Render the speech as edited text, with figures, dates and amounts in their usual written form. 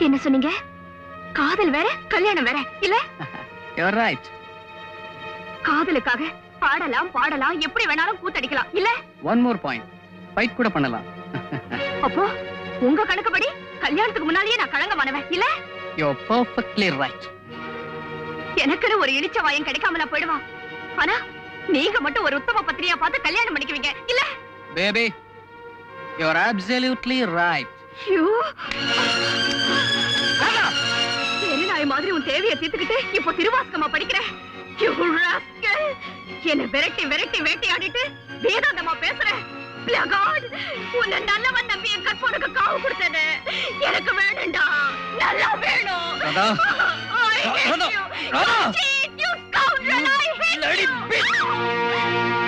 என்ன சொன்னீங்க? காதல் வேற கல்யாணம் வேற இல்ல? You're right. காதலுக்காக பாடலாம் பாடலாம் எப்படி வேணாலும் கூத்தடிக்கலாம் இல்ல? One more point. Fight கூட பண்ணலாம். அப்போ உங்க கணக்குப்படி கல்யாணத்துக்கு முன்னாலேயே நான் கலங்கமானவன் இல்ல? You're perfectly right. எனக்குன்னு ஒரு இழிச்ச வாயம் கிடைக்காமலா போயிடுவான். ஆனா நீங்க மட்டும் ஒரு உத்தம பத்திரியா பார்த்து கல்யாணம் பண்ணிக்குவீங்க இல்ல? Baby, you're absolutely right. நாய் மாதிரி உன் தேவையை தீர்த்துக்கிட்டு இப்போ திருவாசகமா படிக்கிறேன். என்ன விரட்டி விரட்டி வேட்டையாடிட்டு வேதாந்தமா பேசுறேன். உன்னை நல்லவன் நம்பி என் கற்பனுக்கு காவு கொடுத்தது எனக்கு வேணும்டா. நல்லா வேணும். Radha! Radha! Radha! You scoundrel! I hate you!